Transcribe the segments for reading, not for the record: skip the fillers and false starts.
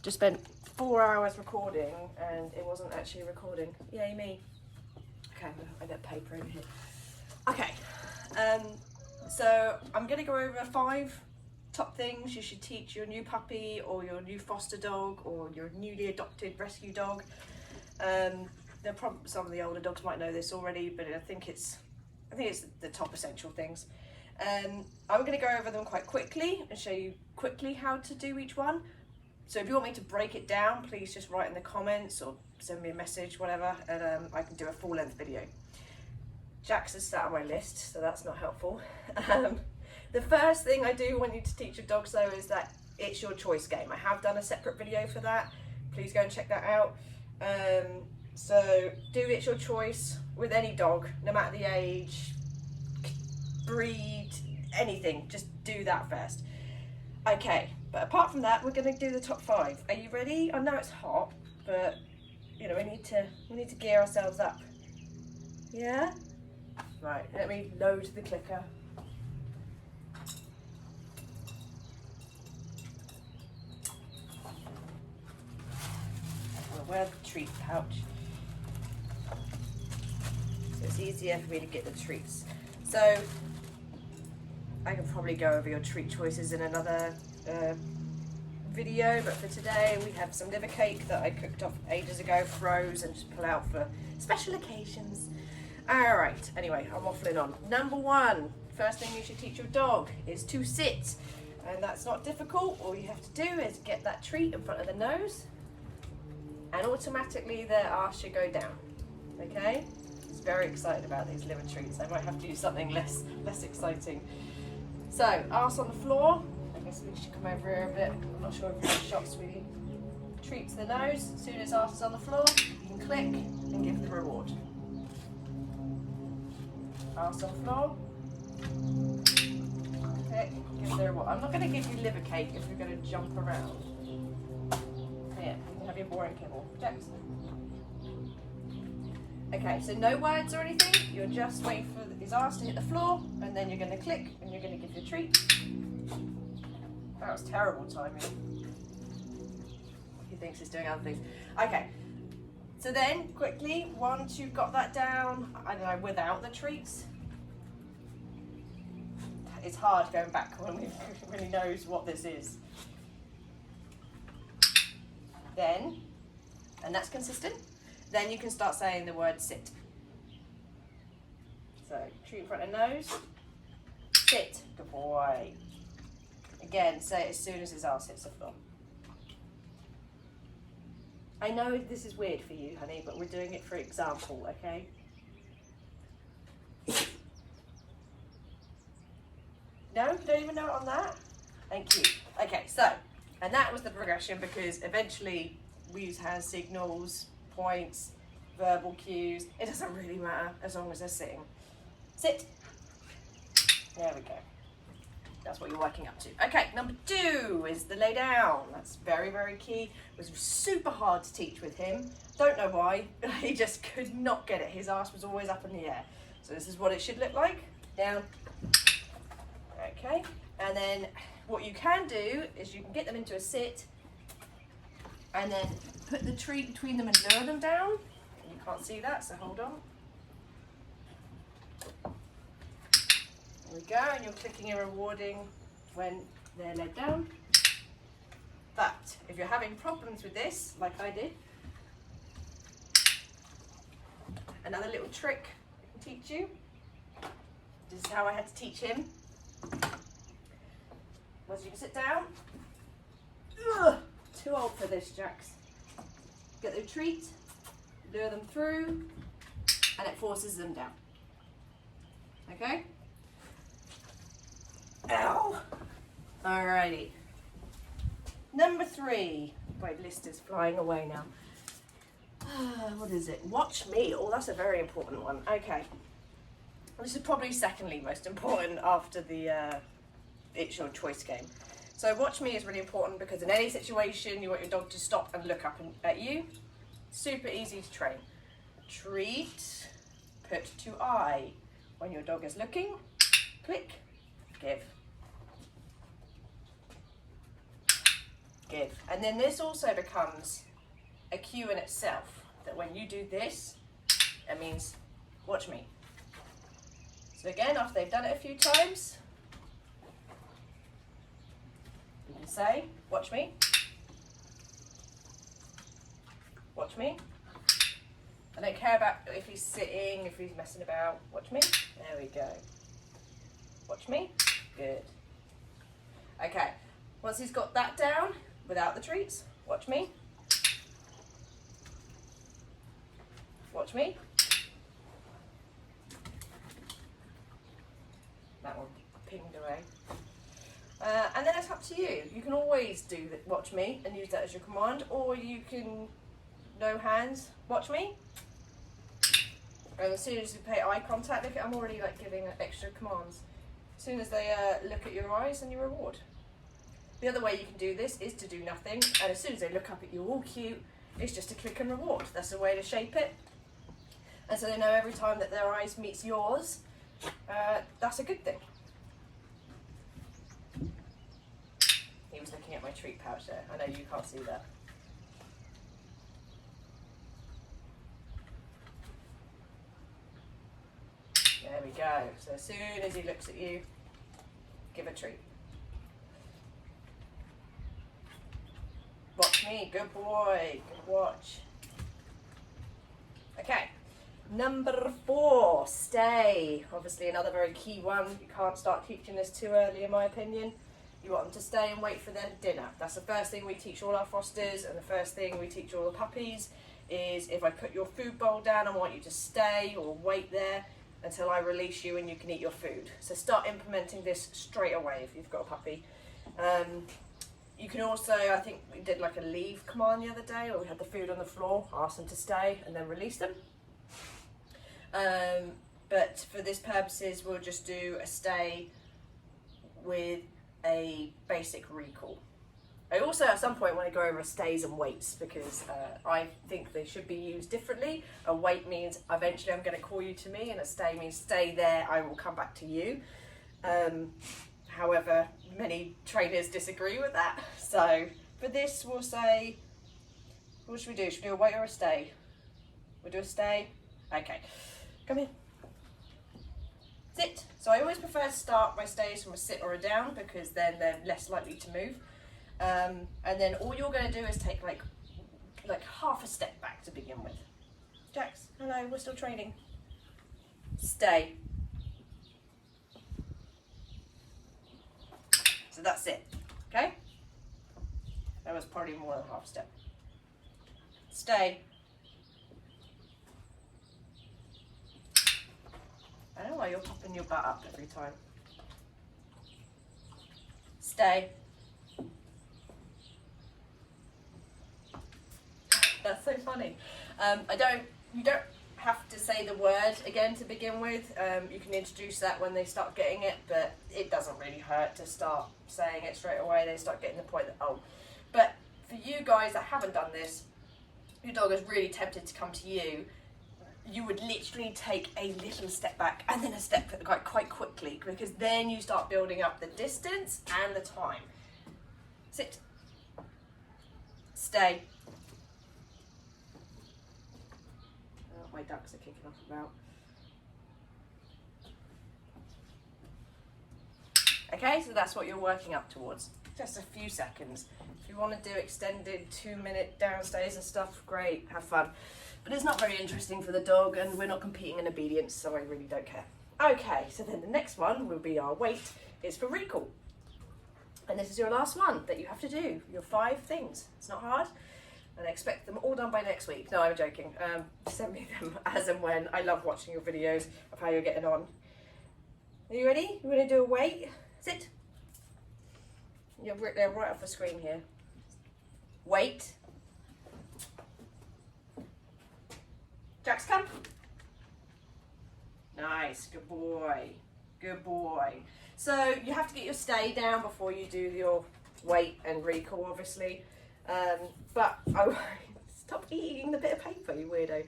just spent 4 hours recording and it wasn't actually recording. Yay me. Okay, I got paper over here. Okay, so I'm going to go over 5 top things you should teach your new puppy or your new foster dog or your newly adopted rescue dog. Some of the older dogs might know this already, but I think it's the top essential things. I'm going to go over them quite quickly and show you quickly how to do each one. So if you want me to break it down, please just write in the comments or send me a message, whatever, and I can do a full-length video. Jax is sat on my list, so that's not helpful. The first thing I do want you to teach your dogs though is that it's your choice game. I have done a separate video for that. Please go and check that out. So do it's your choice with any dog, no matter the age, breed, anything, just do that first. Okay, but apart from that, we're going to do the top 5. Are you ready? I know it's hot, but you know, we need to gear ourselves up. Yeah? Right, let me load the clicker. I'll wear the treat pouch, so it's easier for me to get the treats. So I can probably go over your treat choices in another video, but for today we have some liver cake that I cooked up ages ago, froze, and just pull out for special occasions. Alright, anyway, I'm waffling on. Number 1, first thing you should teach your dog is to sit. And that's not difficult. All you have to do is get that treat in front of the nose and automatically their arse should go down. Okay? He's very excited about these liver treats. I might have to do something less exciting. So, arse on the floor. I guess we should come over here a bit. I'm not sure if you've got shots with you. Treat to the nose. As soon as arse is on the floor, you can click and give the reward. Arse on the floor. Click, give the reward. I'm not going to give you liver cake if you're going to jump around. Here, you can have your boring kibble. Jackson. Okay, so no words or anything. You're just waiting for his arse to hit the floor, and then you're going to click and you're going to give your treat. That was terrible timing. He thinks he's doing other things. Okay, so then quickly, once you've got that down, I don't know, without the treats, it's hard going back when we really knows what this is. Then, and that's consistent, then you can start saying the word sit. So, treat in front of nose, sit, good boy. Again, say it as soon as his arse hits the floor. I know this is weird for you, honey, but we're doing it for example, okay? No? You don't even know it on that? Thank you. Okay, so, and that was the progression because eventually we use hand signals, points, verbal cues. It doesn't really matter as long as they're sitting. Sit. There we go. That's what you're working up to. Okay, number 2 is the lay down. That's very, very key. It was super hard to teach with him. Don't know why. He just could not get it. His ass was always up in the air. So this is what it should look like. Down. Okay. And then what you can do is you can get them into a sit and then put the treat between them and lure them down. You can't see that, so hold on. There we go, and you're clicking and rewarding when they're led down. But if you're having problems with this, like I did, another little trick I can teach you. This is how I had to teach him. Once you can sit down. Ugh, too old for this, Jax. Get the treat, lure them through, and it forces them down. Okay? Ow! Alrighty. Number 3. My list is flying away now. What is it? Watch me. Oh, that's a very important one. Okay. This is probably secondly most important after the it's your choice game. So watch me is really important because in any situation you want your dog to stop and look up at you. Super easy to train. Treat, put to eye. When your dog is looking, click, give. Good. And then this also becomes a cue in itself, that when you do this, it means watch me. So again, after they've done it a few times, you can say, watch me. Watch me. I don't care about if he's sitting, if he's messing about. Watch me. There we go. Watch me. Good. Okay. Once he's got that down, without the treats, watch me. Watch me. That one pinged away. And then it's up to you. You can always do the watch me and use that as your command, or you can no hands, watch me. And as soon as you pay eye contact, look, I'm already like giving extra commands. As soon as they look at your eyes, and you reward. The other way you can do this is to do nothing, and as soon as they look up at you all cute, it's just to click and reward. That's the way to shape it. And so they know every time that their eyes meets yours, that's a good thing. He was looking at my treat pouch there. I know you can't see that. There we go. So as soon as he looks at you, give a treat. Watch me, good boy, good watch. Okay, number 4, stay. Obviously another very key one. You can't start teaching this too early in my opinion. You want them to stay and wait for their dinner. That's the first thing we teach all our fosters, and the first thing we teach all the puppies is, if I put your food bowl down, I want you to stay or wait there until I release you and you can eat your food. So start implementing this straight away if you've got a puppy. You can also, I think we did like a leave command the other day, where we had the food on the floor, ask them to stay and then release them. But for this purposes, we'll just do a stay with a basic recall. I also at some point want to go over stays and waits, because I think they should be used differently. A wait means eventually I'm going to call you to me, and a stay means stay there, I will come back to you. However, many trainers disagree with that. So for this, we'll say, what should we do? Should we do a wait or a stay? We'll do a stay. Okay, come here. Sit. So I always prefer to start my stays from a sit or a down, because then they're less likely to move. And then all you're going to do is take like half a step back to begin with. Jax, hello, we're still training. Stay. So that's it, okay? That was probably more than half a step. Stay. I don't know why you're popping your butt up every time. Stay. That's so funny. You don't have to say the word again to begin with. You can introduce that when they start getting it, but it doesn't really hurt to start saying it straight away. They start getting the point that, oh. But for you guys that haven't done this, your dog is really tempted to come to you, you would literally take a little step back and then a step quite quickly, because then you start building up the distance and the time. Sit. Stay. My ducks are kicking off about. Okay, so that's what you're working up towards. Just a few seconds. If you want to do extended 2-minute downstays and stuff, great, have fun. But it's not very interesting for the dog, and we're not competing in obedience, so I really don't care. Okay, so then the next one will be our wait. It's for recall. And this is your last one that you have to do. Your 5 things. It's not hard. And I expect them all done by next week. No, I'm joking. Send me them as and when. I love watching your videos of how you're getting on. Are you ready? You want to do a wait? Sit. They're right off the screen here. Wait. Jax, come. Nice. Good boy. Good boy. So you have to get your stay down before you do your wait and recall, obviously. But stop eating the bit of paper, you weirdo.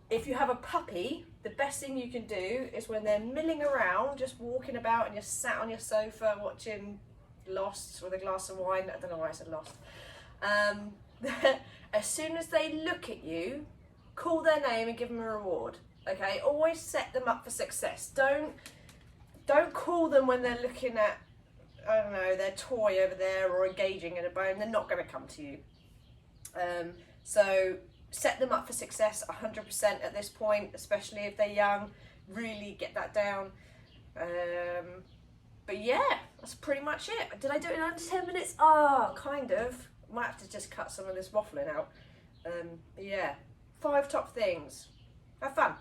If you have a puppy, the best thing you can do is when they're milling around, just walking about, and you're sat on your sofa watching lost with a glass of wine. I don't know why I said lost. As soon as they look at you, call their name and give them a reward. Okay, always set them up for success. Don't call them when they're looking at, I don't know, their toy over there or engaging in a bone. They're not going to come to you. So set them up for success 100% at this point, especially if they're young. Really get that down. But yeah, that's pretty much it. Did I do it in under 10 minutes? Oh, kind of. Might have to just cut some of this waffling out. But yeah, 5 top things. Have fun.